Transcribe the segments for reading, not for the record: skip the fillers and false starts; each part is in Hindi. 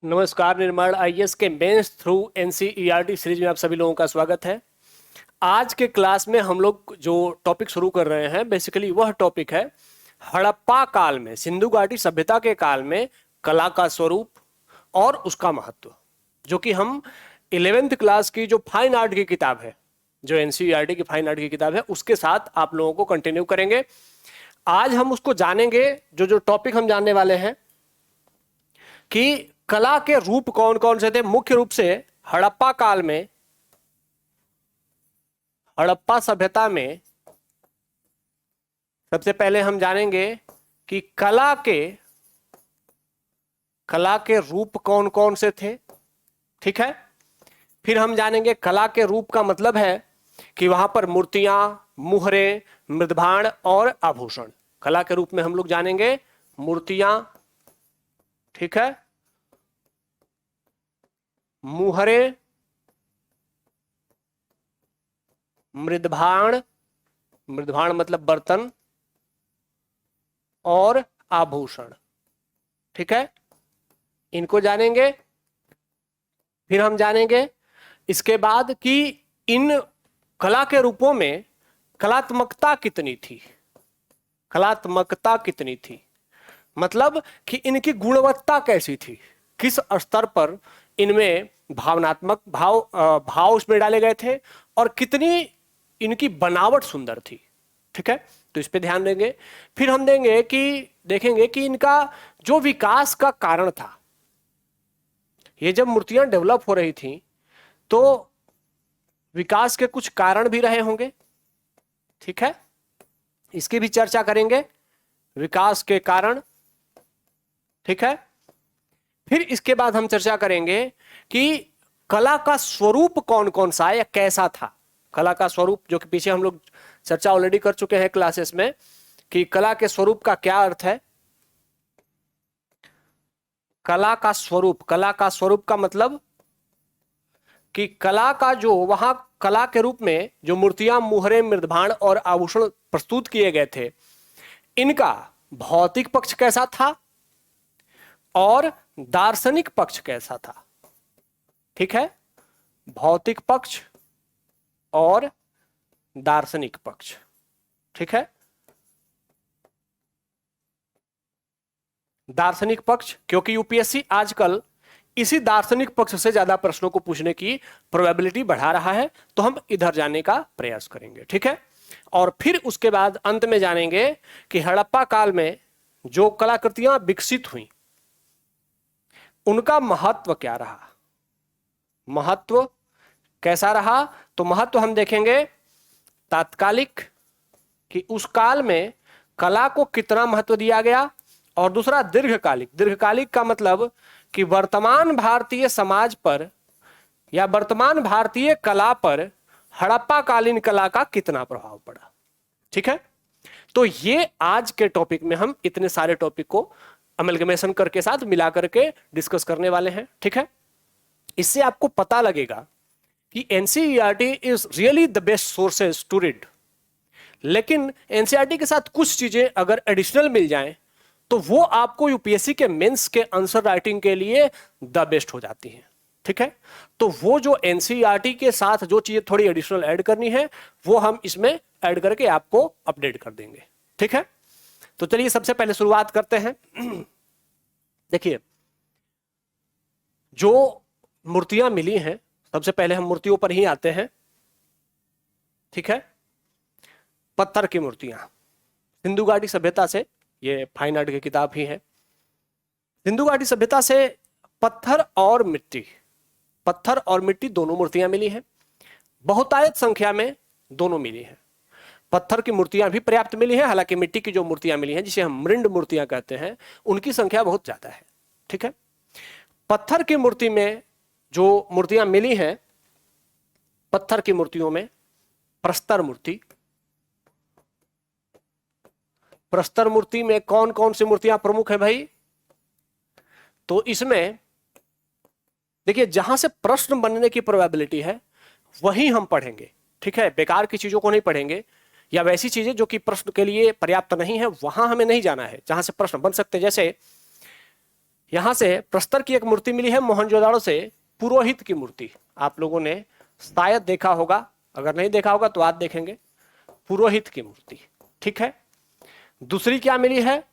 नमस्कार। निर्माण आईएएस के मेंस थ्रू एनसीईआरटी सीरीज में आप सभी लोगों का स्वागत है। आज के क्लास में हम लोग जो टॉपिक शुरू कर रहे हैं बेसिकली वह टॉपिक है हड़प्पा काल में, सिंधु घाटी सभ्यता के काल में कला का स्वरूप और उसका महत्व, जो कि हम 11th क्लास की जो फाइन आर्ट की किताब है, जो एनसीईआरटी की फाइन आर्ट की किताब है, उसके साथ आप लोगों को कंटिन्यू करेंगे। आज हम उसको जानेंगे। जो टॉपिक हम जानने वाले हैं कि कला के रूप कौन कौन से थे। मुख्य रूप से हड़प्पा काल में, हड़प्पा सभ्यता में सबसे पहले हम जानेंगे कि कला के रूप कौन कौन से थे। ठीक है। फिर हम जानेंगे कला के रूप का मतलब है कि वहां पर मूर्तियां, मुहरे, मृदभाण और आभूषण। कला के रूप में हम लोग जानेंगे मूर्तियां, ठीक है, मुहरे, मृदभाण, मृदभाण मतलब बर्तन, और आभूषण। ठीक है, इनको जानेंगे। फिर हम जानेंगे इसके बाद कि इन कला के रूपों में कलात्मकता कितनी थी। कलात्मकता कितनी थी मतलब कि इनकी गुणवत्ता कैसी थी, किस स्तर पर इनमें भावनात्मक भाव उसमें डाले गए थे और कितनी इनकी बनावट सुंदर थी। ठीक है, तो इस पे ध्यान देंगे। फिर हम देखेंगे कि इनका जो विकास का कारण था, ये जब मूर्तियां डेवलप हो रही थी तो विकास के कुछ कारण भी रहे होंगे। ठीक है, इसकी भी चर्चा करेंगे, विकास के कारण। ठीक है, फिर इसके बाद हम चर्चा करेंगे कि कला का स्वरूप कौन कौन सा या कैसा था। कला का स्वरूप, जो कि पीछे हम लोग चर्चा ऑलरेडी कर चुके हैं क्लासेस में, कि कला के स्वरूप का क्या अर्थ है। कला का स्वरूप का मतलब कि कला का जो वहां कला के रूप में जो मूर्तियां, मुहरे, मृदभाण और आभूषण प्रस्तुत किए गए थे, इनका भौतिक पक्ष कैसा था और दार्शनिक पक्ष कैसा था। ठीक है, भौतिक पक्ष और दार्शनिक पक्ष। ठीक है, दार्शनिक पक्ष, क्योंकि यूपीएससी आजकल इसी दार्शनिक पक्ष से ज्यादा प्रश्नों को पूछने की प्रोबेबिलिटी बढ़ा रहा है, तो हम इधर जाने का प्रयास करेंगे। ठीक है, और फिर उसके बाद अंत में जानेंगे कि हड़प्पा काल में जो कलाकृतियां विकसित हुई उनका महत्व क्या रहा। महत्व कैसा रहा, तो महत्व हम देखेंगे तात्कालिक, कि उस काल में कला को कितना महत्व दिया गया, और दूसरा दीर्घकालिक। दीर्घकालिक का मतलब कि वर्तमान भारतीय समाज पर या वर्तमान भारतीय कला पर हड़प्पा कालीन कला का कितना प्रभाव पड़ा। ठीक है, तो ये आज के टॉपिक में हम इतने सारे टॉपिक को अमलगमेशन करके साथ मिला करके डिस्कस करने वाले हैं। ठीक है, इससे आपको पता लगेगा कि NCERT is really the best sources to read. लेकिन एनसीईआरटी के साथ कुछ चीजें अगर एडिशनल मिल जाएं तो वो आपको यूपीएससी के मेंस के आंसर राइटिंग के लिए द बेस्ट हो जाती हैं। ठीक है, तो वो जो एनसीईआरटी के साथ जो चीजें थोड़ी एडिशनल ऐड करनी है वो हम इसमें ऐड करके आपको अपडेट कर देंगे। ठीक है, तो चलिए सबसे पहले शुरुआत करते हैं। देखिए, जो मूर्तियां मिली हैं, सबसे पहले हम मूर्तियों पर ही आते हैं। ठीक है, पत्थर की मूर्तियां, सिंधु घाटी सभ्यता से, ये फाइन आर्ट की किताब ही है। सिंधु घाटी सभ्यता से पत्थर और मिट्टी दोनों मूर्तियां मिली हैं। बहुतायत संख्या में दोनों मिली हैं। पत्थर की मूर्तियां भी पर्याप्त मिली हैं, हालांकि मिट्टी की जो मूर्तियां मिली हैं, जिसे हम मृंड मूर्तियां कहते हैं, उनकी संख्या बहुत ज्यादा है। ठीक है, पत्थर की मूर्ति में जो मूर्तियां मिली हैं, पत्थर की मूर्तियों में प्रस्तर मूर्ति। प्रस्तर मूर्ति में कौन कौन सी मूर्तियां प्रमुख है भाई, तो इसमें देखिए जहां से प्रश्न बनने की प्रोबेबिलिटी है वही हम पढ़ेंगे। ठीक है, बेकार की चीजों को नहीं पढ़ेंगे, या वैसी चीजें जो कि प्रश्न के लिए पर्याप्त नहीं है वहां हमें नहीं जाना है। जहां से प्रश्न बन सकते हैं, जैसे यहां से प्रस्तर की एक मूर्ति मिली है मोहनजोदाड़ो से, पुरोहित की मूर्ति। आप लोगों ने शायद देखा होगा, अगर नहीं देखा होगा तो आज देखेंगे, पुरोहित की मूर्ति। ठीक है, दूसरी क्या मिली है?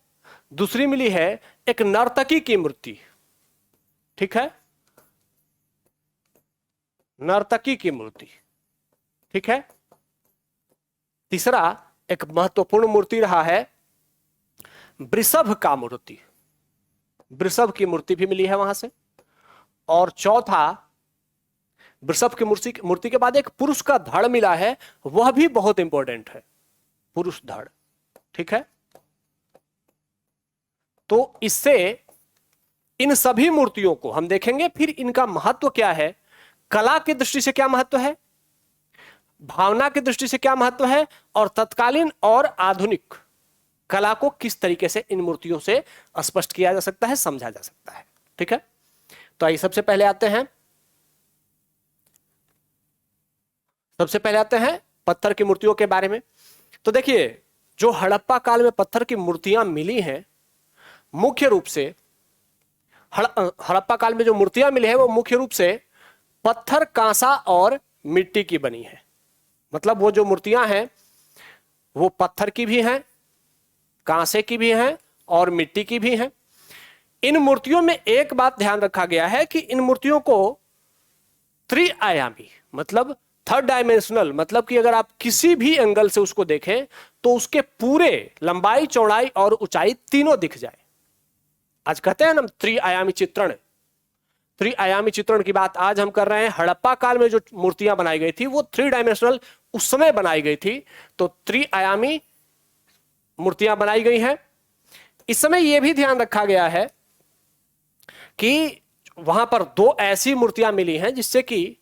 दूसरी मिली है एक नर्तकी की मूर्ति। ठीक है, नर्तकी की मूर्ति। ठीक है, तीसरा एक महत्वपूर्ण मूर्ति रहा है वृषभ का मूर्ति, वृषभ की मूर्ति भी मिली है वहां से। और चौथा, वृषभ की मूर्ति के बाद एक पुरुष का धड़ मिला है, वह भी बहुत इंपॉर्टेंट है, पुरुष धड़। ठीक है, तो इससे इन सभी मूर्तियों को हम देखेंगे, फिर इनका महत्व क्या है, कला की दृष्टि से क्या महत्व है, भावना की दृष्टि से क्या महत्व है, और तत्कालीन और आधुनिक कला को किस तरीके से इन मूर्तियों से स्पष्ट किया जा सकता है, समझा जा सकता है। ठीक है, तो आइए सबसे पहले आते हैं पत्थर की मूर्तियों के बारे में। तो देखिए, जो हड़प्पा काल में पत्थर की मूर्तियां मिली हैं, मुख्य रूप से हड़प्पा काल में जो मूर्तियां मिली है वो मुख्य रूप से पत्थर, कांसा और मिट्टी की बनी है। मतलब वो जो मूर्तियां हैं वो पत्थर की भी हैं, कांसे की भी हैं और मिट्टी की भी हैं। इन मूर्तियों में एक बात ध्यान रखा गया है कि इन मूर्तियों को त्रिआयामी, मतलब थर्ड डायमेंशनल, मतलब कि अगर आप किसी भी एंगल से उसको देखें तो उसके पूरे लंबाई, चौड़ाई और ऊंचाई तीनों दिख जाए। आज कहते हैं ना त्रिआयामी चित्रण, त्रिआयामी चित्रण की बात आज हम कर रहे हैं। हड़प्पा काल में जो मूर्तियां बनाई गई थी वो थ्री डायमेंशनल उस समय बनाई गई थी, तो त्रिआयामी मूर्तियां बनाई गई हैं। इस समय यह भी ध्यान रखा गया है कि वहां पर दो ऐसी मूर्तियां मिली हैं जिससे कि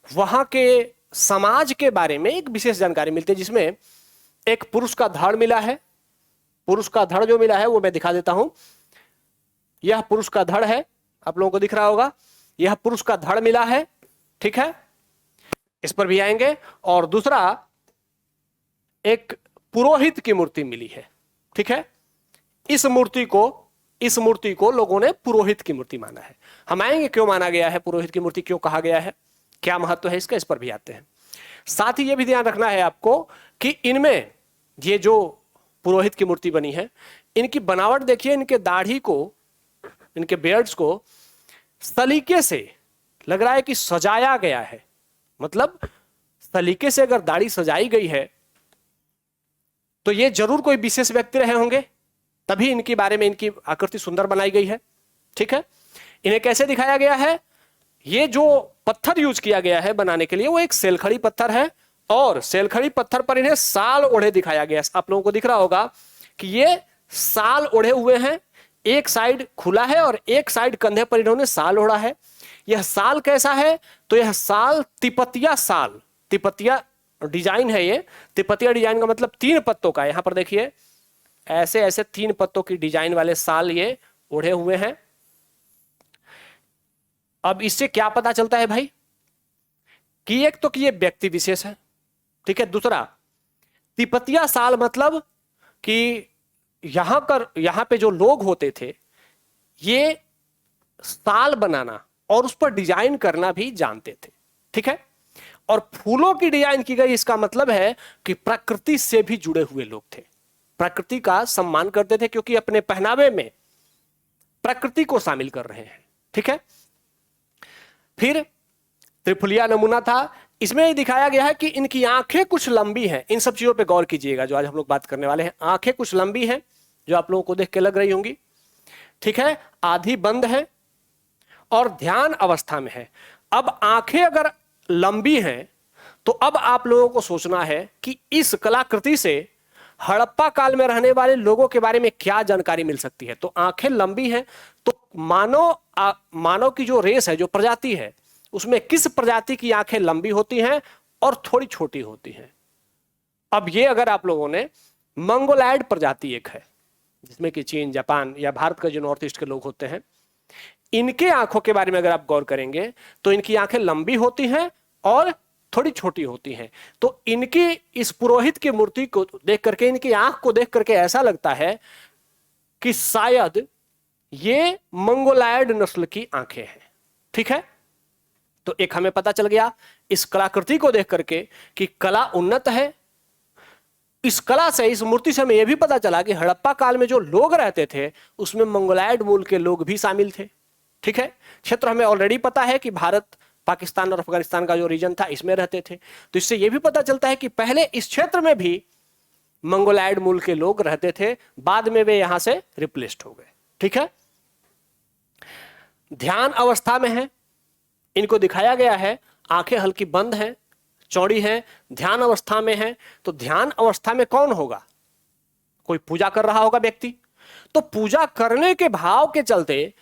वहां के समाज के बारे में एक विशेष जानकारी मिलती है, जिसमें एक पुरुष का धड़ मिला है। पुरुष का धड़ जो मिला है वो मैं दिखा देता हूं। यह पुरुष का धड़ है, आप लोगों को दिख रहा होगा, यह पुरुष का धड़ मिला है। ठीक है, इस पर भी आएंगे। और दूसरा, एक पुरोहित की मूर्ति मिली है। ठीक है, इस मूर्ति को लोगों ने पुरोहित की मूर्ति माना है। हम आएंगे क्यों माना गया है, पुरोहित की मूर्ति क्यों कहा गया है, क्या महत्व है इसका, इस पर भी आते हैं। साथ ही यह भी ध्यान रखना है आपको कि इनमें ये जो पुरोहित की मूर्ति बनी है, इनकी बनावट देखिए, इनके दाढ़ी को, इनके बियर्ड्स को सलीके से लग रहा है कि सजाया गया है। मतलब सलीके से अगर दाढ़ी सजाई गई है तो ये जरूर कोई विशेष व्यक्ति रहे होंगे, तभी इनके बारे में इनकी आकृति सुंदर बनाई गई है। ठीक है, इन्हें कैसे दिखाया गया है, ये जो पत्थर यूज किया गया है बनाने के लिए वो एक सेलखड़ी पत्थर है, और सेलखड़ी पत्थर पर इन्हें साल ओढ़े दिखाया गया। आप लोगों को दिख रहा होगा कि ये साल ओढ़े हुए हैं, एक साइड खुला है और एक साइड कंधे पर इन्होंने साल ओढ़ा है। यह साल कैसा है, तो यह साल तिपतिया साल, तिपतिया डिजाइन है। ये तिपतिया डिजाइन का मतलब 3 पत्तों का, यहां पर देखिए ऐसे ऐसे 3 पत्तों की डिजाइन वाले साल ये ओढ़े हुए हैं। अब इससे क्या पता चलता है भाई, कि एक तो कि ये व्यक्ति विशेष है। ठीक है, दूसरा तिपतिया साल मतलब कि यहां पे जो लोग होते थे ये साल बनाना और उस पर डिजाइन करना भी जानते थे। ठीक है, और फूलों की डिजाइन की गई, इसका मतलब है कि प्रकृति से भी जुड़े हुए लोग थे, प्रकृति का सम्मान करते थे, क्योंकि अपने पहनावे में प्रकृति को शामिल कर रहे हैं। ठीक है, फिर त्रिफुलिया नमूना था, इसमें दिखाया गया है कि इनकी आंखें कुछ लंबी हैं। इन सब चीजों पे गौर कीजिएगा जो आज हम लोग बात करने वाले हैं। आंखें कुछ लंबी हैं जो आप लोगों को देख के लग रही होंगी। ठीक है, आधी बंद है और ध्यान अवस्था में है। अब आंखें अगर लंबी हैं तो अब आप लोगों को सोचना है कि इस कलाकृति से हड़प्पा काल में रहने वाले लोगों के बारे में क्या जानकारी मिल सकती है। तो आंखें लंबी हैं तो मानव की जो रेस है, जो प्रजाति है, उसमें किस प्रजाति की आंखें लंबी होती हैं और थोड़ी छोटी होती हैं। अब ये अगर आप लोगों ने मंगोलायड प्रजाति एक है, जिसमें कि चीन, जापान या भारत का जो नॉर्थ ईस्ट के लोग होते हैं, इनके आंखों के बारे में अगर आप गौर करेंगे तो इनकी आंखें लंबी होती हैं और थोड़ी छोटी होती हैं। तो इनकी इस पुरोहित की मूर्ति को देख करके, इनकी आंख को देख करके ऐसा लगता है कि शायद ये मंगोलायड नस्ल की आंखें हैं। ठीक है, तो एक हमें पता चल गया इस कलाकृति को देख करके कि कला उन्नत है। इस कला से, इस मूर्ति से हमें यह भी पता चला कि हड़प्पा काल में जो लोग रहते थे उसमें मंगोलायड मूल के लोग भी शामिल थे। ठीक है, क्षेत्र हमें ऑलरेडी पता है कि भारत, पाकिस्तान और अफगानिस्तान का जो रीजन था इसमें रहते थे। तो इससे यह भी पता चलता है कि पहले इस क्षेत्र में भी मंगोलायड मूल के लोग रहते थे, बाद में वे यहां से रिप्लेस्ड हो गए। ठीक है, ध्यान अवस्था में है, इनको दिखाया गया है, आंखें हल्की बंद हैं, चौड़ी हैं, ध्यान अवस्था में है। तो ध्यान अवस्था में कौन होगा? कोई पूजा कर रहा होगा व्यक्ति। तो पूजा करने के भाव के चलते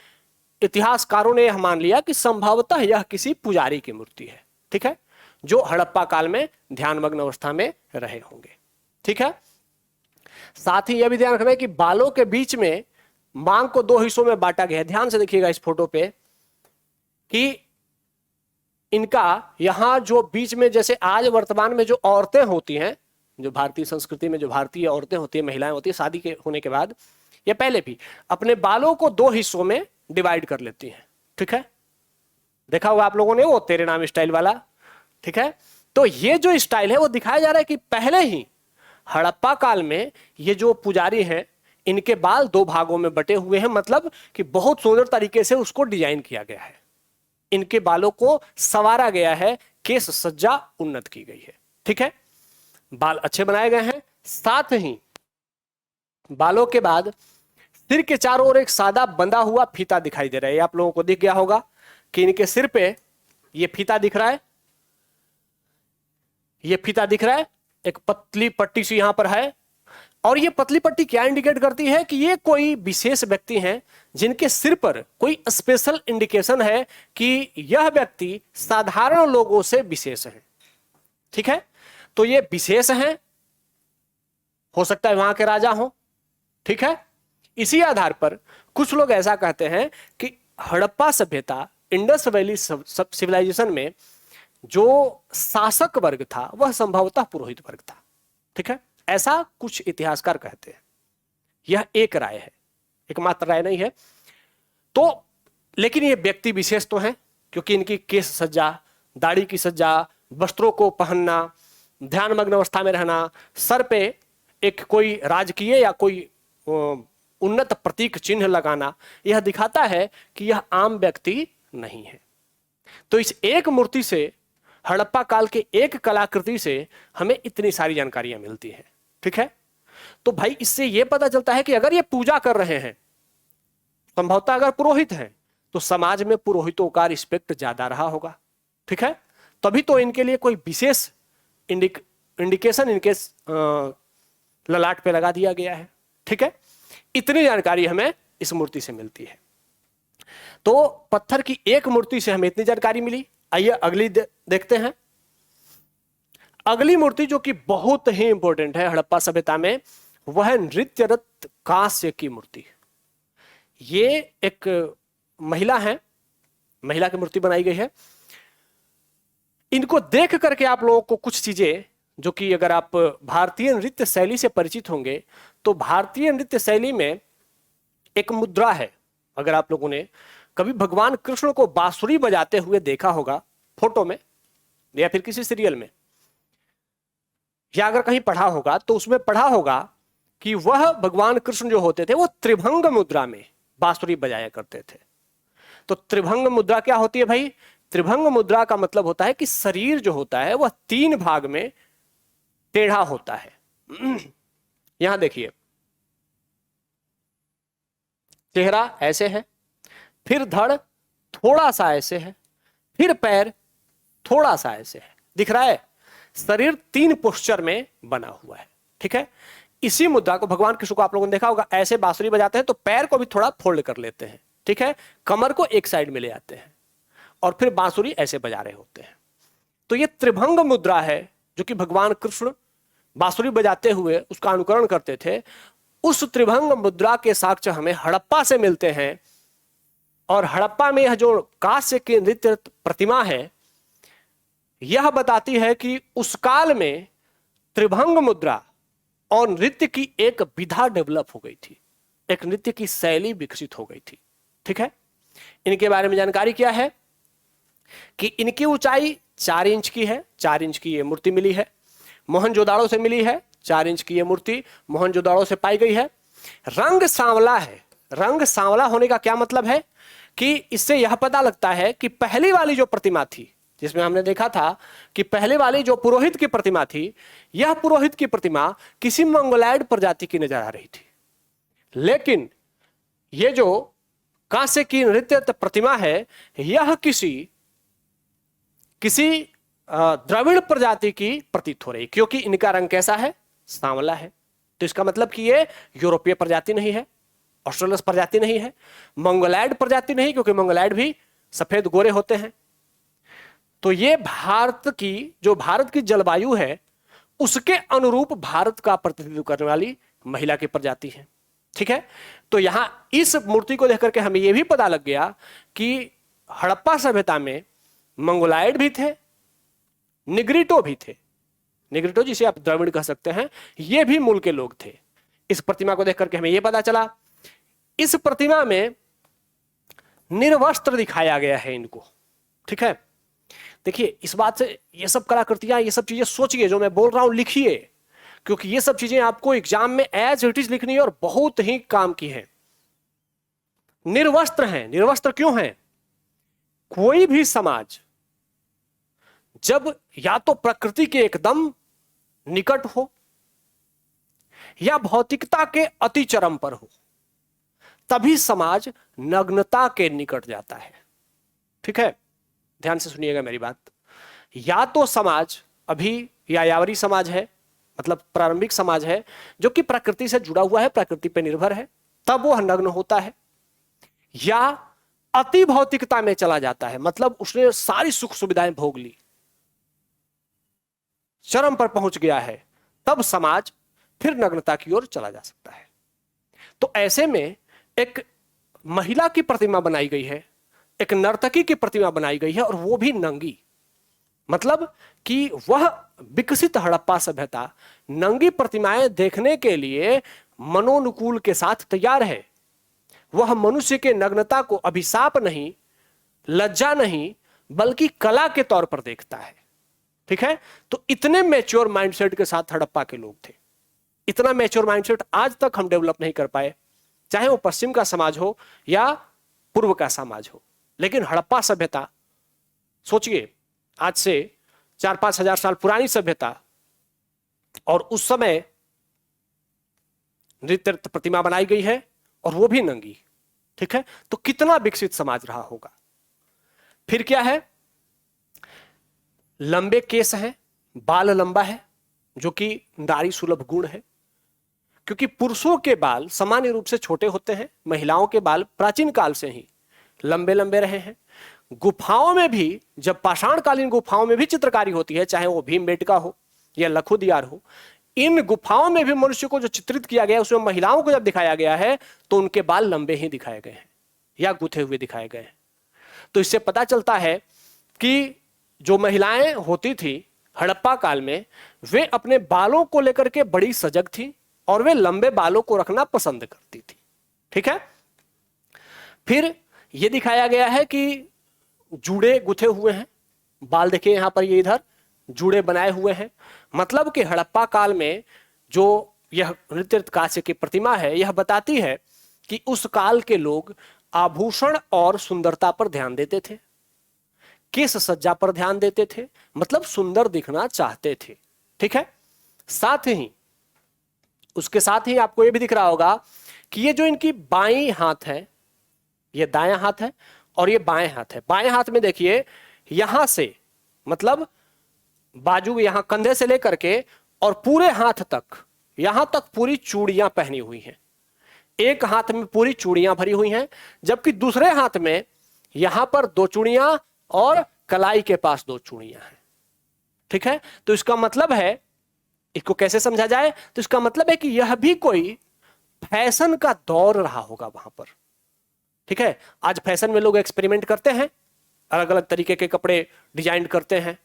इतिहासकारों ने यह मान लिया कि संभवतः यह किसी पुजारी की मूर्ति है। ठीक है, जो हड़प्पा काल में ध्यानमग्न अवस्था में रहे होंगे। ठीक है, साथ ही यह भी ध्यान रखना कि बालों के बीच में मांग को दो हिस्सों में बांटा गया है। ध्यान से देखिएगा इस फोटो पे कि इनका यहां जो बीच में, जैसे आज वर्तमान में जो औरतें होती हैं, जो भारतीय संस्कृति में जो भारतीय औरतें होती है, महिलाएं होती है, शादी के होने के बाद या पहले भी अपने बालों को दो हिस्सों में डिवाइड कर लेती हैं। ठीक है, देखा होगा आप लोगों ने वो तेरे नाम स्टाइल वाला। ठीक है, तो ये जो स्टाइल है वो दिखाया जा रहा है कि पहले ही हड़प्पा काल में ये जो पुजारी हैं इनके बाल दो भागों में बटे हुए हैं, मतलब कि बहुत सुंदर तरीके से उसको डिजाइन किया गया है, इनके बालों को संवारा गया है, केश सज्जा उन्नत की गई है। ठीक है, बाल अच्छे बनाए गए हैं। साथ ही बालों के बाद सिर के चारों ओर एक सादा बंधा हुआ फीता दिखाई दे रहा है। आप लोगों को दिख गया होगा कि इनके सिर पे ये फीता दिख रहा है, ये फीता दिख रहा है, एक पतली पट्टी सी यहां पर है। और ये पतली पट्टी क्या इंडिकेट करती है कि ये कोई विशेष व्यक्ति हैं जिनके सिर पर कोई स्पेशल इंडिकेशन है कि यह व्यक्ति साधारण लोगों से विशेष है। ठीक है, तो ये विशेष हैं, हो सकता है वहां के राजा हो। ठीक है, इसी आधार पर कुछ लोग ऐसा कहते हैं कि हड़प्पा सभ्यता, इंडस वैली सिविलाइजेशन में जो शासक वर्ग था वह संभवतः पुरोहित वर्ग था। ठीक है, ऐसा कुछ इतिहासकार कहते हैं। यह एक राय है, एकमात्र राय नहीं है। तो लेकिन ये व्यक्ति विशेष तो हैं, क्योंकि इनकी केश सज्जा, दाढ़ी की सज्जा, वस्त्रों को पहनना, ध्यानमग्न अवस्था में रहना, सर पे एक कोई राजकीय या कोई उन्नत प्रतीक चिन्ह लगाना, यह दिखाता है कि यह आम व्यक्ति नहीं है। तो इस एक मूर्ति से, हड़प्पा काल के एक कलाकृति से हमें इतनी सारी जानकारियां मिलती हैं। ठीक है, तो भाई इससे यह पता चलता है कि अगर ये पूजा कर रहे हैं, संभवतः अगर पुरोहित हैं, तो समाज में पुरोहितों का रिस्पेक्ट ज्यादा रहा होगा। ठीक है, तभी तो इनके लिए कोई विशेष इंडिकेशन इनके ललाट पे लगा दिया गया है। ठीक है, इतनी जानकारी हमें इस मूर्ति से मिलती है। तो पत्थर की एक मूर्ति से हमें इतनी जानकारी मिली। आइए अगली देखते हैं। अगली मूर्ति जो कि बहुत ही इंपॉर्टेंट है हड़प्पा सभ्यता में, वह है नृत्यरत कांस्य की मूर्ति। ये एक महिला है, महिला की मूर्ति बनाई गई है। इनको देख करके आप लोगों को कुछ चीजें, जो कि अगर आप भारतीय नृत्य शैली से परिचित होंगे तो भारतीय नृत्य शैली में एक मुद्रा है। अगर आप लोगों ने कभी भगवान कृष्ण को बांसुरी बजाते हुए देखा होगा फोटो में या फिर किसी सीरियल में, या अगर कहीं पढ़ा होगा तो उसमें पढ़ा होगा कि वह भगवान कृष्ण जो होते थे वो त्रिभंग मुद्रा में बांसुरी बजाया करते थे। तो त्रिभंग मुद्रा क्या होती है भाई? त्रिभंग मुद्रा का मतलब होता है कि शरीर जो होता है वह तीन भाग में टेढ़ा होता है। यहां देखिए, चेहरा ऐसे है, फिर धड़ थोड़ा सा ऐसे है, फिर पैर थोड़ा सा ऐसे है। दिख रहा है? शरीर तीन पोस्चर में बना हुआ है। ठीक है, इसी मुद्रा को भगवान कृष्ण को आप लोगों ने देखा होगा, ऐसे बांसुरी बजाते हैं तो पैर को भी थोड़ा फोल्ड कर लेते हैं। ठीक है, कमर को एक साइड में ले आते हैं और फिर बांसुरी ऐसे बजा रहे होते हैं। तो ये त्रिभंग मुद्रा है जो कि भगवान कृष्ण बांसुरी बजाते हुए उसका अनुकरण करते थे। उस त्रिभंग मुद्रा के साक्ष्य हमें हड़प्पा से मिलते हैं। और हड़प्पा में यह जो कांस्य की नृत्य प्रतिमा है, यह बताती है कि उस काल में त्रिभंग मुद्रा और नृत्य की एक विधा डेवलप हो गई थी, एक नृत्य की शैली विकसित हो गई थी। ठीक है। इनके बारे में जानकारी क्या है कि इनकी ऊंचाई 4 इंच की है, 4 इंच की ये मूर्ति मिली है, मोहनजोदाड़ो से मिली है, 4 इंच की ये मूर्ति मोहनजोदाड़ो से पाई गई है। रंग सांवला है। रंग सांवला होने का क्या मतलब है कि इससे यह पता लगता है कि पहली वाली जो प्रतिमा थी, जिसमें हमने देखा था कि पहले वाली जो पुरोहित की प्रतिमा थी, यह पुरोहित की प्रतिमा किसी मंगोलायड प्रजाति की नजर आ रही थी। लेकिन ये जो कांसे की नृत्य प्रतिमा है, यह किसी द्रविड़ प्रजाति की प्रतीत हो रही, क्योंकि इनका रंग कैसा है? सांवला है। तो इसका मतलब कि ये यूरोपीय प्रजाति नहीं है, ऑस्ट्रेलियस प्रजाति नहीं है, मंगोलायड प्रजाति नहीं, क्योंकि मंगोलायड भी सफेद गोरे होते हैं। तो ये भारत की जलवायु है, उसके अनुरूप भारत का प्रतिनिधित्व करने वाली महिला की प्रजाति है। ठीक है। तो यहां इस मूर्ति को देखकर के हमें यह भी पता लग गया कि हड़प्पा सभ्यता में मंगोलायड भी थे, निग्रिटो भी थे। निग्रिटो जिसे आप द्रविड़ कह सकते हैं, ये भी मूल के लोग थे। इस प्रतिमा को देख करके हमें यह पता चला। इस प्रतिमा में निर्वस्त्र दिखाया गया है इनको। ठीक है। देखिए, इस बात से ये सब कलाकृतियां, ये सब चीजें सोचिए, जो मैं बोल रहा हूं लिखिए, क्योंकि ये सब चीजें आपको एग्जाम में एज इट इज लिखनी है और बहुत ही काम की है। निर्वस्त्र हैं। निर्वस्त्र क्यों हैं? कोई भी समाज जब या तो प्रकृति के एकदम निकट हो या भौतिकता के अति चरम पर हो, तभी समाज नग्नता के निकट जाता है। ठीक है, ध्यान से सुनिएगा मेरी बात। या तो समाज अभी यायावरी समाज है, मतलब प्रारंभिक समाज है जो कि प्रकृति से जुड़ा हुआ है, प्रकृति पर निर्भर है, तब वह नग्न होता है, या अति भौतिकता में चला जाता है, मतलब उसने सारी सुख सुविधाएं भोग ली, चरम पर पहुंच गया है, तब समाज फिर नग्नता की ओर चला जा सकता है। तो ऐसे में एक महिला की प्रतिमा बनाई गई है, एक नर्तकी की प्रतिमा बनाई गई है, और वो भी नंगी। मतलब कि वह विकसित हड़प्पा सभ्यता नंगी प्रतिमाएं देखने के लिए मनोनुकूल के साथ तैयार है। वह मनुष्य के नग्नता को अभिशाप नहीं, लज्जा नहीं, बल्कि कला के तौर पर देखता है। ठीक है। तो इतने मैच्योर माइंडसेट के साथ हड़प्पा के लोग थे। इतना मैच्योर माइंडसेट आज तक हम डेवलप नहीं कर पाए, चाहे वो पश्चिम का समाज हो या पूर्व का समाज हो। लेकिन हड़प्पा सभ्यता, सोचिए, आज से 4-5 हजार साल पुरानी सभ्यता, और उस समय नृत्य प्रतिमा बनाई गई है और वो भी नंगी। ठीक है। तो कितना विकसित समाज रहा होगा। फिर क्या है? लंबे केस हैं, बाल लंबा है, जो कि नारी सुलभ गुण है, क्योंकि पुरुषों के बाल सामान्य रूप से छोटे होते हैं, महिलाओं के बाल प्राचीन काल से ही लंबे लंबे रहे हैं। गुफाओं में भी, जब पाषाणकालीन गुफाओं में भी चित्रकारी होती है, चाहे वो भीमबेटका हो या लखुदियार हो, इन गुफाओं में भी मनुष्य को जो चित्रित किया गया है, उसमें महिलाओं को जब दिखाया गया है तो उनके बाल लंबे ही दिखाए गए हैं या गुथे हुए दिखाए गए हैं। तो इससे पता चलता है कि जो महिलाएं होती थी हड़प्पा काल में, वे अपने बालों को लेकर के बड़ी सजग थी और वे लंबे बालों को रखना पसंद करती थी। ठीक है। फिर यह दिखाया गया है कि जूड़े गुथे हुए हैं, बाल देखिए यहां पर, ये इधर जूड़े बनाए हुए हैं। मतलब कि हड़प्पा काल में जो यह नृत्य कांस्य की प्रतिमा है, यह बताती है कि उस काल के लोग आभूषण और सुंदरता पर ध्यान देते थे, केश सज्जा पर ध्यान देते थे, मतलब सुंदर दिखना चाहते थे। ठीक है। साथ ही उसके साथ ही आपको यह भी दिख रहा होगा कि ये जो इनकी बाईं हाथ है, ये दायां हाथ है और ये बाएं हाथ है। बाएं हाथ में देखिए, यहां से, मतलब बाजू, यहां कंधे से लेकर के और पूरे हाथ तक, यहां तक पूरी चूड़ियां पहनी हुई हैं। एक हाथ में पूरी चूड़ियां भरी हुई हैं, जबकि दूसरे हाथ में यहां पर 2 चूड़ियां और कलाई के पास 2 चूड़ियां हैं। ठीक है। तो इसका मतलब है, इसको कैसे समझा जाए? तो इसका मतलब है कि यह भी कोई फैशन का दौर रहा होगा वहां पर। ठीक है। आज फैशन में लोग एक्सपेरिमेंट करते हैं, अलग अलग तरीके के कपड़े डिजाइन करते हैं,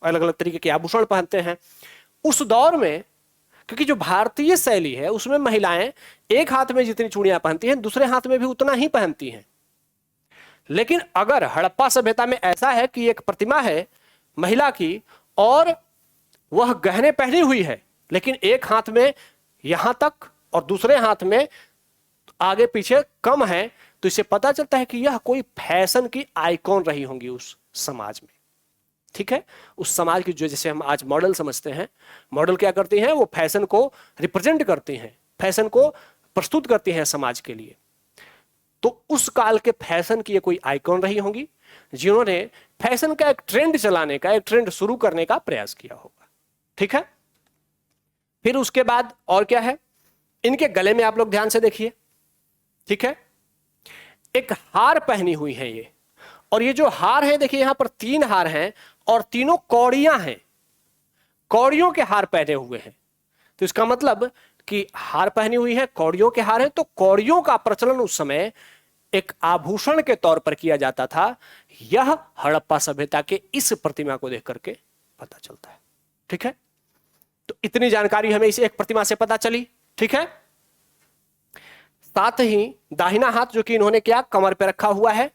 अलग अलग तरीके के आभूषण पहनते हैं। उस दौर में, क्योंकि जो भारतीय शैली है उसमें महिलाएं एक हाथ में जितनी चूड़ियां पहनती हैं, दूसरे हाथ में भी उतना ही पहनती हैं। लेकिन अगर हड़प्पा सभ्यता में ऐसा है कि एक प्रतिमा है महिला की और वह गहने पहनी हुई है, लेकिन एक हाथ में यहां तक और दूसरे हाथ में आगे पीछे कम है, तो इससे पता चलता है कि यह कोई फैशन की आइकॉन रही होंगी उस समाज में। ठीक है, उस समाज की जो, जैसे हम आज मॉडल समझते हैं, मॉडल क्या करती हैं, वो फैशन को रिप्रेजेंट करती हैं, फैशन को प्रस्तुत करती हैं समाज के लिए। तो उस काल के फैशन की ये कोई आइकॉन रही होंगी जिन्होंने फैशन का एक ट्रेंड चलाने का, एक ट्रेंड शुरू करने का प्रयास किया होगा। ठीक है, फिर उसके बाद और क्या है, इनके गले में आप लोग ध्यान से देखिए। ठीक है, एक हार पहनी हुई है ये, और ये जो हार है देखिए यहां पर 3 हार हैं और तीनों कौड़ियां हैं, कौड़ियों के हार पहने हुए हैं। तो इसका मतलब कि हार पहनी हुई है, कौड़ियों के हार है, तो कौड़ियों का प्रचलन उस समय एक आभूषण के तौर पर किया जाता था। यह हड़प्पा सभ्यता के इस प्रतिमा को देख करके पता चलता है। ठीक है, तो इतनी जानकारी हमें इस एक प्रतिमा से पता चली। ठीक है, साथ ही दाहिना हाथ जो कि इन्होंने क्या कमर पे रखा हुआ है,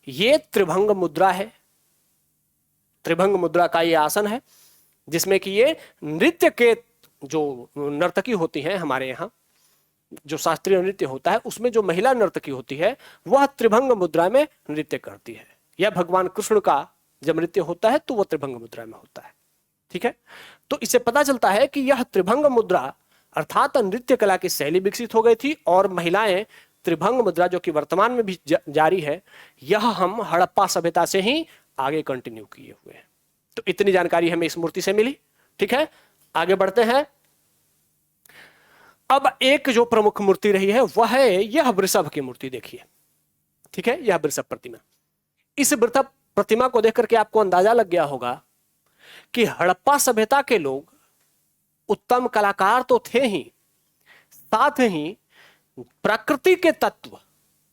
ये त्रिभंग मुद्रा है। त्रिभंग मुद्रा का ये आसन है जिसमें कि ये नृत्य के, जो नर्तकी होती हैं हमारे यहाँ, जो शास्त्रीय नृत्य होता है उसमें जो महिला नर्तकी होती है वह त्रिभंग मुद्रा में नृत्य करती है। यह भगवान कृष्ण का जब नृत्य होता है तो वह त्रिभंग मुद्रा में होता है। ठीक है, तो इससे पता चलता है कि यह त्रिभंग मुद्रा अर्थात नृत्य कला की शैली विकसित हो गई थी, और महिलाएं त्रिभंग मुद्रा जो कि वर्तमान में भी जारी है, यह हम हड़प्पा सभ्यता से ही आगे कंटिन्यू किए हुए हैं। तो इतनी जानकारी हमें इस मूर्ति से मिली। ठीक है, आगे बढ़ते हैं। अब एक जो प्रमुख मूर्ति रही है वह है यह वृषभ की मूर्ति। देखिए, ठीक है, यह वृषभ प्रतिमा। इस वृषभ प्रतिमा को देख करके आपको अंदाजा लग गया होगा कि हड़प्पा सभ्यता के लोग उत्तम कलाकार तो थे ही, साथ ही प्रकृति के तत्व,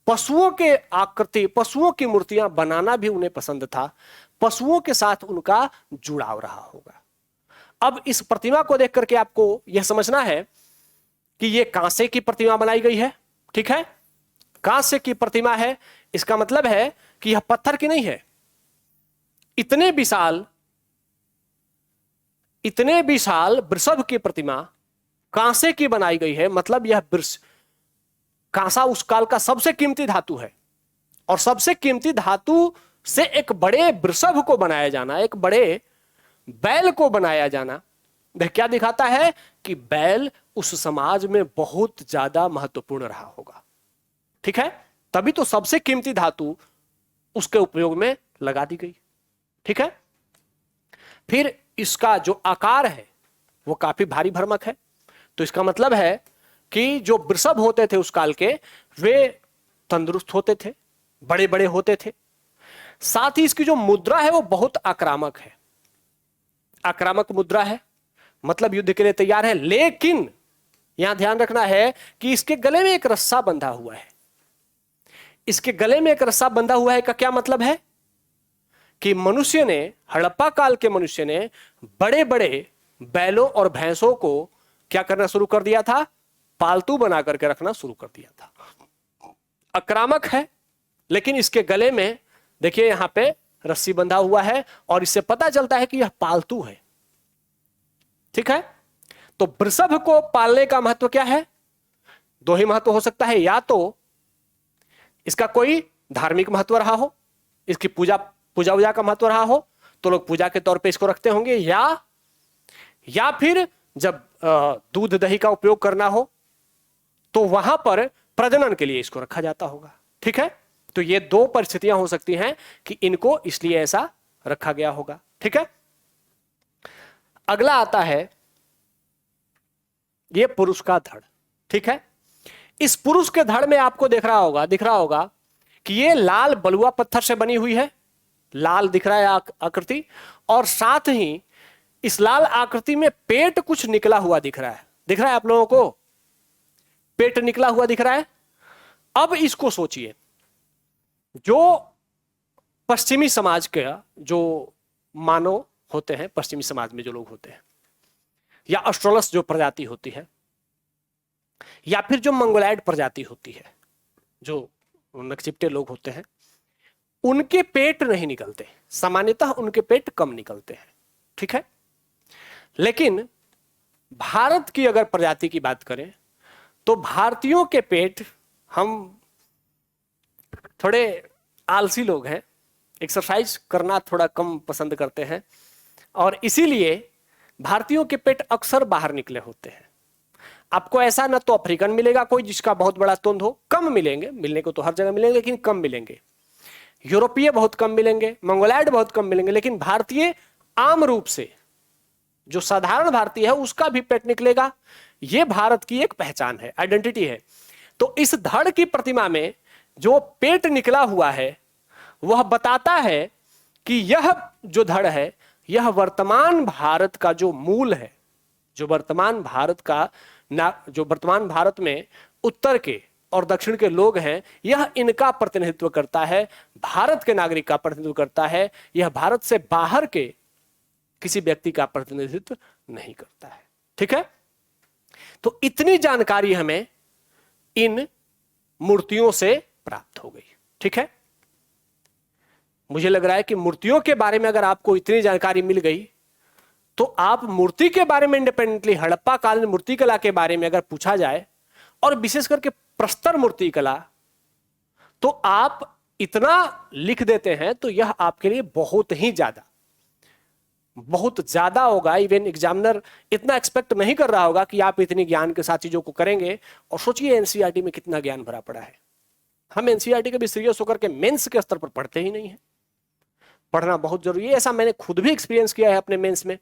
पशुओं के आकृति, पशुओं की मूर्तियां बनाना भी उन्हें पसंद था। पशुओं के साथ उनका जुड़ाव रहा होगा। अब इस प्रतिमा को देख करके आपको यह समझना है कि यह कांसे की प्रतिमा बनाई गई है। ठीक है, कांसे की प्रतिमा है, इसका मतलब है कि यह पत्थर की नहीं है। इतने विशाल वृषभ की प्रतिमा कांसे की बनाई गई है, मतलब यह कांसा उस काल का सबसे कीमती धातु है, और सबसे कीमती धातु से एक बड़े वृषभ को बनाया जाना, एक बड़े बैल को बनाया जाना, वह क्या दिखाता है कि बैल उस समाज में बहुत ज्यादा महत्वपूर्ण रहा होगा। ठीक है, तभी तो सबसे कीमती धातु उसके उपयोग में लगा दी गई। ठीक है, फिर इसका जो आकार है वो काफी भारी भरमक है। तो इसका मतलब है कि जो वृषभ होते थे उस काल के, वे तंदुरुस्त होते थे, बड़े बड़े होते थे। साथ ही इसकी जो मुद्रा है वो बहुत आक्रामक है। आक्रामक मुद्रा है मतलब युद्ध के लिए तैयार है। लेकिन यहां ध्यान रखना है कि इसके गले में एक रस्सा बंधा हुआ है। इसके गले में एक रस्सा बंधा हुआ है का क्या मतलब है कि मनुष्य ने, हड़प्पा काल के मनुष्य ने बड़े बड़े बैलों और भैंसों को क्या करना शुरू कर दिया था, पालतू बना करके रखना शुरू कर दिया था। आक्रामक है, लेकिन इसके गले में देखिए यहां पे रस्सी बंधा हुआ है और इससे पता चलता है कि यह पालतू है। ठीक है, तो वृषभ को पालने का महत्व क्या है? 2 ही महत्व हो सकता है, या तो इसका कोई धार्मिक महत्व रहा हो, इसकी पूजा का महत्व रहा हो तो लोग पूजा के तौर पे इसको रखते होंगे, या फिर जब दूध दही का उपयोग करना हो तो वहां पर प्रजनन के लिए इसको रखा जाता होगा। ठीक है, तो ये 2 परिस्थितियां हो सकती हैं कि इनको इसलिए ऐसा रखा गया होगा। ठीक है, अगला आता है ये पुरुष का धड़। ठीक है, इस पुरुष के धड़ में आपको दिख रहा होगा कि ये लाल बलुआ पत्थर से बनी हुई है। लाल दिख रहा है आकृति, और साथ ही इस लाल आकृति में पेट कुछ निकला हुआ दिख रहा है आप लोगों को? पेट निकला हुआ दिख रहा है। अब इसको सोचिए, जो पश्चिमी समाज के जो मानव होते हैं, पश्चिमी समाज में जो लोग होते हैं, या एस्ट्रोलस जो प्रजाति होती है, या फिर जो मंगोलाइड प्रजाति होती है, जो नक्चिप्टे लोग होते हैं, उनके पेट नहीं निकलते, सामान्यतः उनके पेट कम निकलते हैं, ठीक है। लेकिन भारत की अगर प्रजाति की बात करें तो भारतीयों के पेट, हम थोड़े आलसी लोग हैं, एक्सरसाइज करना थोड़ा कम पसंद करते हैं, और इसीलिए भारतीयों के पेट अक्सर बाहर निकले होते हैं। आपको ऐसा ना तो अफ्रीकन मिलेगा कोई जिसका बहुत बड़ा तुंद हो, कम मिलेंगे, मिलने को तो हर जगह मिलेंगे लेकिन कम मिलेंगे। यूरोपीय बहुत कम मिलेंगे, मंगोलायड बहुत कम मिलेंगे, लेकिन भारतीय आम रूप से, जो साधारण भारतीय है उसका भी पेट निकलेगा। यह भारत की एक पहचान है, आइडेंटिटी है। तो इस धड़ की प्रतिमा में जो पेट निकला हुआ है वह बताता है कि यह जो धड़ है यह वर्तमान भारत का जो मूल है, जो वर्तमान भारत का जो वर्तमान भारत में उत्तर के और दक्षिण के लोग हैं, यह इनका प्रतिनिधित्व करता है, भारत के नागरिक का प्रतिनिधित्व करता है। यह भारत से बाहर के किसी व्यक्ति का प्रतिनिधित्व नहीं करता है, ठीक है। तो इतनी जानकारी हमें इन मूर्तियों से प्राप्त हो गई, ठीक है। मुझे लग रहा है कि मूर्तियों के बारे में अगर आपको इतनी जानकारी मिल गई तो आप मूर्ति के बारे में इंडिपेंडेंटली, हड़प्पा कालीन मूर्ति कला के बारे में अगर पूछा जाए, और विशेष करके प्रस्तर मूर्ति कला, तो आप इतना लिख देते हैं तो यह आपके लिए बहुत ज्यादा होगा। इवन एग्जामिनर इतना एक्सपेक्ट नहीं कर रहा होगा कि आप इतनी ज्ञान के साथ चीजों को करेंगे। और सोचिए एनसीईआरटी में कितना ज्ञान भरा पड़ा है। हम एनसीईआरटी के भी सीरियस होकर के मेंस के स्तर पर पढ़ते ही नहीं है। पढ़ना बहुत जरूरी है, ऐसा मैंने खुद भी एक्सपीरियंस किया है अपने मेंस में,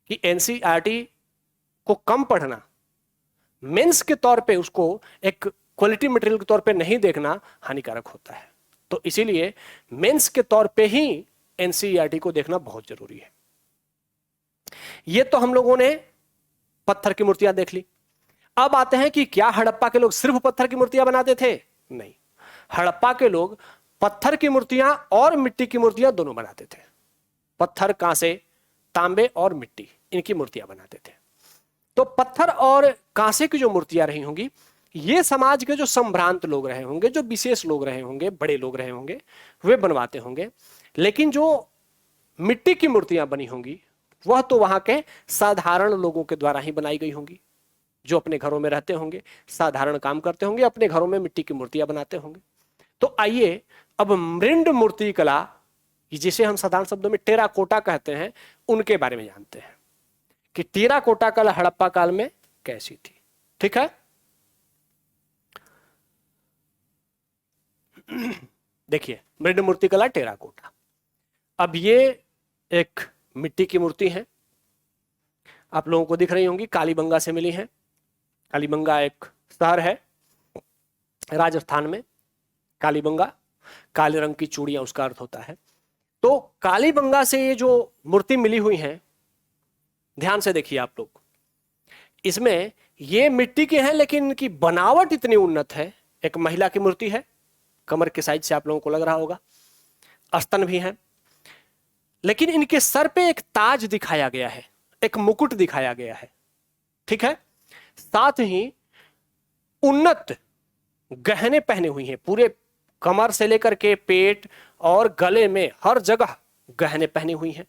कि एनसीईआरटी को कम पढ़ना, मेंस के तौर पे उसको एक क्वालिटी मटेरियल के तौर पे नहीं देखना हानिकारक होता है। तो इसीलिए मेंस के तौर पे ही एनसीईआरटी को देखना बहुत जरूरी है। ये तो हम लोगों ने पत्थर की मूर्तियां देख ली। अब आते हैं कि क्या हड़प्पा के लोग सिर्फ पत्थर की मूर्तियां बनाते थे? नहीं, हड़प्पा के लोग पत्थर की मूर्तियां और मिट्टी की मूर्तियां दोनों बनाते थे। पत्थर, कांसे, तांबे और मिट्टी, इनकी मूर्तियां बनाते थे। तो पत्थर और कांसे की जो मूर्तियां रही होंगी, ये समाज के जो संभ्रांत लोग रहे होंगे, जो विशेष लोग रहे होंगे, बड़े लोग रहे होंगे, वे बनवाते होंगे। लेकिन जो मिट्टी की मूर्तियां बनी होंगी वह तो वहां के साधारण लोगों के द्वारा ही बनाई गई होंगी, जो अपने घरों में रहते होंगे, साधारण काम करते होंगे, अपने घरों में मिट्टी की मूर्तियां बनाते होंगे। तो आइए अब मृंड मूर्ति कला, जिसे हम साधारण शब्दों में टेराकोटा कहते हैं, उनके बारे में जानते हैं कि टेराकोटा कला हड़प्पा काल में कैसी थी। ठीक है, देखिए मृंड मूर्ति कला, टेराकोटा। अब ये एक मिट्टी की मूर्ति है, आप लोगों को दिख रही होंगी, कालीबंगा से मिली है। कालीबंगा एक शहर है राजस्थान में। कालीबंगा, काले रंग की चूड़ियां, उसका अर्थ होता है। तो कालीबंगा से ये जो मूर्ति मिली हुई है, ध्यान से देखिए आप लोग, इसमें ये मिट्टी के हैं लेकिन इनकी बनावट इतनी उन्नत है। एक महिला की मूर्ति है, कमर के साइज से आप लोगों को लग रहा होगा, स्तन भी है, लेकिन इनके सर पे एक ताज दिखाया गया है, एक मुकुट दिखाया गया है। ठीक है, साथ ही उन्नत गहने पहने हुई हैं, पूरे कमर से लेकर के पेट और गले में हर जगह गहने पहने हुई हैं।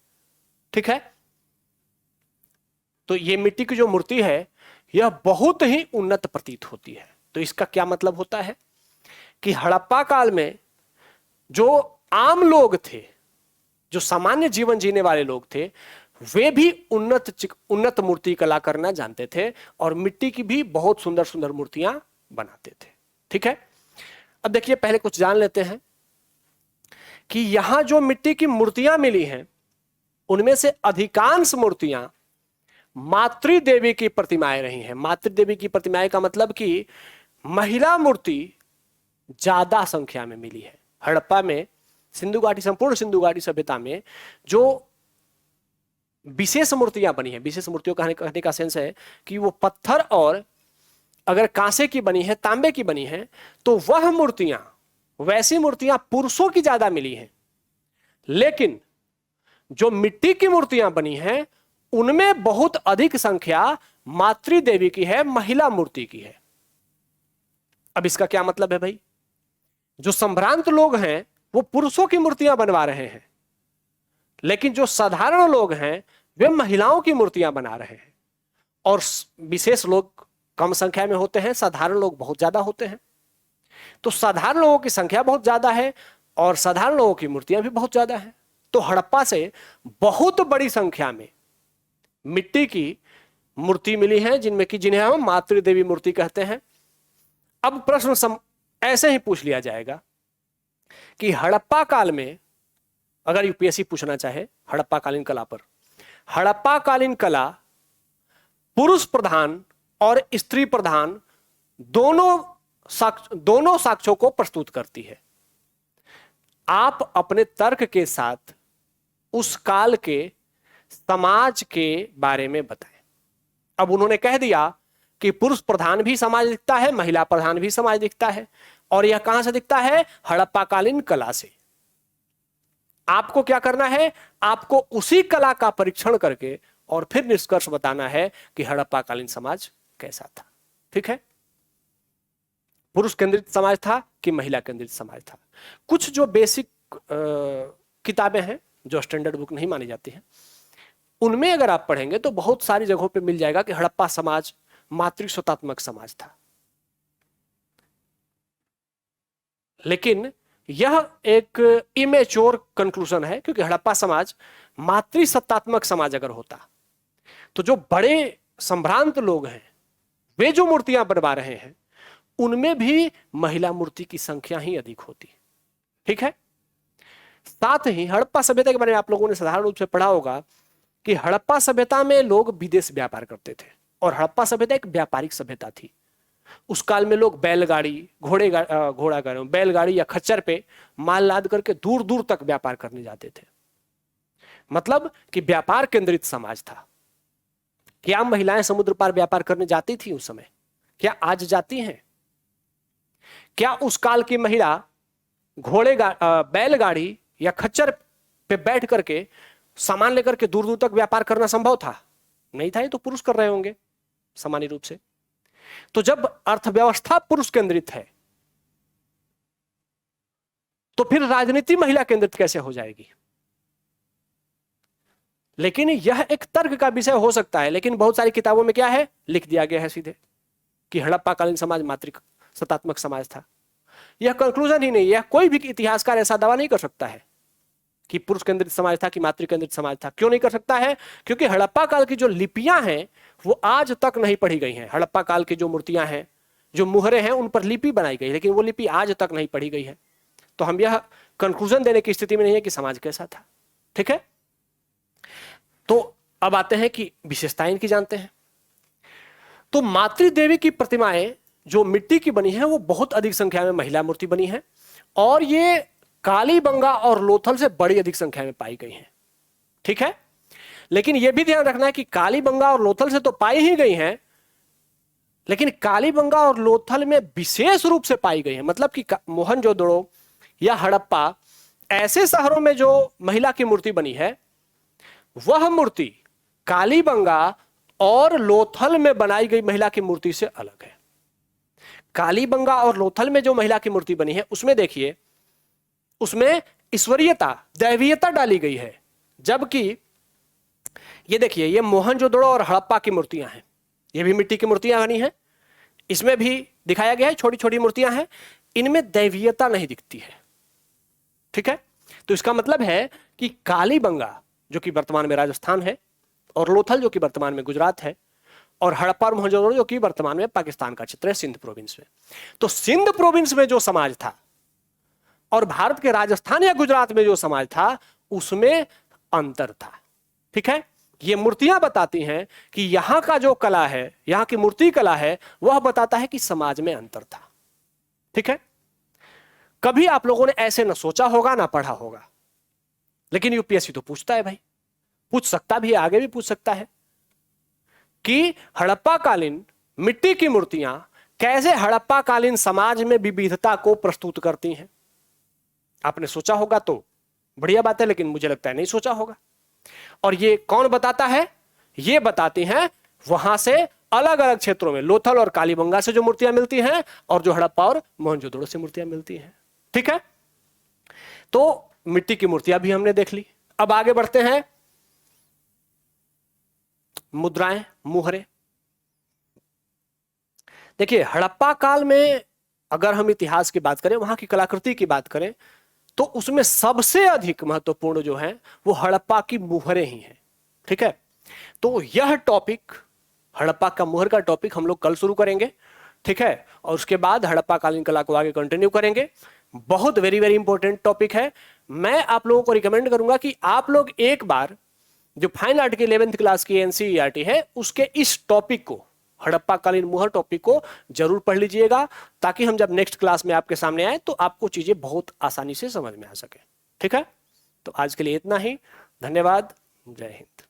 ठीक है, तो ये मिट्टी की जो मूर्ति है यह बहुत ही उन्नत प्रतीत होती है। तो इसका क्या मतलब होता है कि हड़प्पा काल में जो आम लोग थे, जो सामान्य जीवन जीने वाले लोग थे, वे भी उन्नत मूर्ति कला करना जानते थे और मिट्टी की भी बहुत सुंदर सुंदर मूर्तियां बनाते थे। ठीक है, अब देखिए पहले कुछ जान लेते हैं कि यहां जो मिट्टी की मूर्तियां मिली हैं उनमें से अधिकांश मूर्तियां मातृ देवी की प्रतिमाएं रही हैं। मातृ देवी की प्रतिमाएं का मतलब कि महिला मूर्ति ज्यादा संख्या में मिली है। हड़प्पा में, सिंधु घाटी, संपूर्ण सिंधु घाटी सभ्यता में जो विशेष मूर्तियां बनी है, विशेष मूर्तियों का कहने का सेंस है कि वो पत्थर और अगर कांसे की बनी है, तांबे की बनी है, तो वह मूर्तियां, वैसी मूर्तियां पुरुषों की ज्यादा मिली हैं। लेकिन जो मिट्टी की मूर्तियां बनी हैं उनमें बहुत अधिक संख्या मातृ देवी की है, महिला मूर्ति की है। अब इसका क्या मतलब है भाई? जो संभ्रांत लोग हैं वो पुरुषों की मूर्तियां बनवा रहे हैं, लेकिन जो साधारण लोग हैं वे महिलाओं की मूर्तियां बना रहे हैं। और विशेष लोग कम संख्या में होते हैं, साधारण लोग बहुत ज्यादा होते हैं। तो साधारण लोगों की संख्या बहुत ज्यादा है और साधारण लोगों की मूर्तियां भी बहुत ज्यादा है। तो हड़प्पा से बहुत बड़ी संख्या में मिट्टी की मूर्ति मिली है, जिन्हें हम मातृदेवी मूर्ति कहते हैं। अब प्रश्न ऐसे ही पूछ लिया जाएगा कि हड़प्पा काल में, अगर यूपीएससी पूछना चाहे हड़प्पा कालीन कला पर, हड़प्पा कालीन कला पुरुष प्रधान और स्त्री प्रधान दोनों साक्ष्यों को प्रस्तुत करती है। आप अपने तर्क के साथ उस काल के समाज के बारे में बताएं। अब उन्होंने कह दिया कि पुरुष प्रधान भी समाज दिखता है, महिला प्रधान भी समाज दिखता है, और यह कहां से दिखता है? हड़प्पा कालीन कला से। आपको क्या करना है? आपको उसी कला का परीक्षण करके और फिर निष्कर्ष बताना है कि हड़प्पा कालीन समाज कैसा था। ठीक है, पुरुष केंद्रित समाज था कि महिला केंद्रित समाज था। कुछ जो बेसिक किताबें हैं जो स्टैंडर्ड बुक नहीं मानी जाती हैं, उनमें अगर आप पढ़ेंगे तो बहुत सारी जगहों पे मिल जाएगा कि हड़प्पा समाज मातृस्वतात्मक समाज था। लेकिन यह एक इमेच्योर कंक्लूजन है, क्योंकि हड़प्पा समाज मातृसत्तात्मक समाज अगर होता तो जो बड़े संभ्रांत लोग हैं वे जो मूर्तियां बनवा रहे हैं उनमें भी महिला मूर्ति की संख्या ही अधिक होती। ठीक है, साथ ही हड़प्पा सभ्यता के बारे में आप लोगों ने साधारण रूप से पढ़ा होगा कि हड़प्पा सभ्यता में लोग विदेश व्यापार करते थे और हड़प्पा सभ्यता एक व्यापारिक सभ्यता थी। उस काल में लोग बैलगाड़ी, बैलगाड़ी या खच्चर पे माल लाद करके दूर दूर तक व्यापार करने जाते थे। मतलब कि व्यापार केंद्रित समाज था। क्या महिलाएं समुद्र पार व्यापार करने जाती थी उस समय? क्या आज जाती हैं? क्या उस काल की महिला बैलगाड़ी या खच्चर पे बैठ करके सामान लेकर के दूर दूर तक व्यापार करना संभव था? नहीं था। ये तो पुरुष कर रहे होंगे सामान्य रूप से। तो जब अर्थव्यवस्था पुरुष केंद्रित है तो फिर राजनीति महिला केंद्रित कैसे हो जाएगी? लेकिन यह एक तर्क का विषय हो सकता है, लेकिन बहुत सारी किताबों में क्या है लिख दिया गया है सीधे कि हड़प्पा कालीन समाज मातृसत्तात्मक समाज था। यह कंक्लूजन ही नहीं है। कोई भी इतिहासकार ऐसा दावा नहीं कर सकता है कि पुरुष केंद्रित समाज था कि मातृ केंद्रित समाज था। क्यों नहीं कर सकता है? क्योंकि हड़प्पा काल की जो लिपियां हैं वो आज तक नहीं पढ़ी गई हैं। हड़प्पा काल की जो मूर्तियां हैं, जो मुहरे हैं, उन पर लिपि बनाई गई, लेकिन वो लिपि आज तक नहीं पढ़ी गई है। तो हम यह कंक्लूजन देने की स्थिति में नहीं है कि समाज कैसा था। ठीक है, तो अब आते हैं कि विशेषताएं इनकी जानते हैं। तो मातृदेवी की प्रतिमाएं जो मिट्टी की बनी है वो बहुत अधिक संख्या में महिला मूर्ति बनी है, और ये कालीबंगा और लोथल से बड़ी अधिक संख्या में पाई गई हैं। ठीक है, लेकिन यह भी ध्यान रखना है कि कालीबंगा और लोथल से तो पाई ही गई हैं, लेकिन कालीबंगा और लोथल में विशेष रूप से पाई गई है। मतलब कि मोहनजोदड़ो या हड़प्पा ऐसे शहरों में जो महिला की मूर्ति बनी है वह मूर्ति कालीबंगा और लोथल में बनाई गई महिला की मूर्ति से अलग है। कालीबंगा और लोथल में जो महिला की मूर्ति बनी है उसमें देखिए, उसमें ईश्वरीयता, दैवीयता डाली गई है, जबकि ये देखिए ये मोहनजोदड़ो और हड़प्पा की मूर्तियां हैं, ये भी मिट्टी की मूर्तियां बनी हैं, इसमें भी दिखाया गया है छोटी छोटी मूर्तियां हैं, इनमें दैवीयता नहीं दिखती है। ठीक है, तो इसका मतलब है कि कालीबंगा जो कि वर्तमान में राजस्थान है, और लोथल जो कि वर्तमान में गुजरात है, और हड़प्पा और मोहनजोदड़ो जो कि वर्तमान में पाकिस्तान का क्षेत्र है, सिंध प्रोविंस में। तो सिंध प्रोविंस में जो समाज था और भारत के राजस्थान या गुजरात में जो समाज था उसमें अंतर था। ठीक है, ये मूर्तियां बताती हैं कि यहां का जो कला है, यहां की मूर्ति कला है, वह बताता है कि समाज में अंतर था। ठीक है, कभी आप लोगों ने ऐसे ना सोचा होगा ना पढ़ा होगा, लेकिन यूपीएससी तो पूछता है भाई, पूछ सकता भी है, आगे भी पूछ सकता है कि हड़प्पा कालीन मिट्टी की मूर्तियां कैसे हड़प्पा कालीन समाज में विविधता को प्रस्तुत करती हैं। आपने सोचा होगा तो बढ़िया बात है, लेकिन मुझे लगता है नहीं सोचा होगा। और ये कौन बताता है? ये बताती हैं वहां से अलग अलग क्षेत्रों में लोथल और कालीबंगा से जो मूर्तियां मिलती हैं और जो हड़प्पा और मोहनजोदड़ो से मूर्तियां मिलती हैं। ठीक है, तो मिट्टी की मूर्तियां भी हमने देख ली। अब आगे बढ़ते हैं, मुद्राएं, मुहरे। देखिए हड़प्पा काल में अगर हम इतिहास की बात करें, वहां की कलाकृति की बात करें, तो उसमें सबसे अधिक महत्वपूर्ण जो है वो हड़प्पा की मुहरें ही हैं। ठीक है, तो यह टॉपिक, हड़प्पा का मुहर का टॉपिक हम लोग कल शुरू करेंगे। ठीक है, और उसके बाद हड़प्पा कालीन कला को आगे कंटिन्यू करेंगे। बहुत वेरी वेरी इंपॉर्टेंट टॉपिक है। मैं आप लोगों को रिकमेंड करूंगा कि आप लोग एक बार जो फाइन आर्ट की 11th क्लास की एनसीईआरटी है उसके इस टॉपिक को, हड़प्पा कालीन मुहर टॉपिक को जरूर पढ़ लीजिएगा, ताकि हम जब नेक्स्ट क्लास में आपके सामने आए तो आपको चीजें बहुत आसानी से समझ में आ सके। ठीक है, तो आज के लिए इतना ही। धन्यवाद। जय हिंद।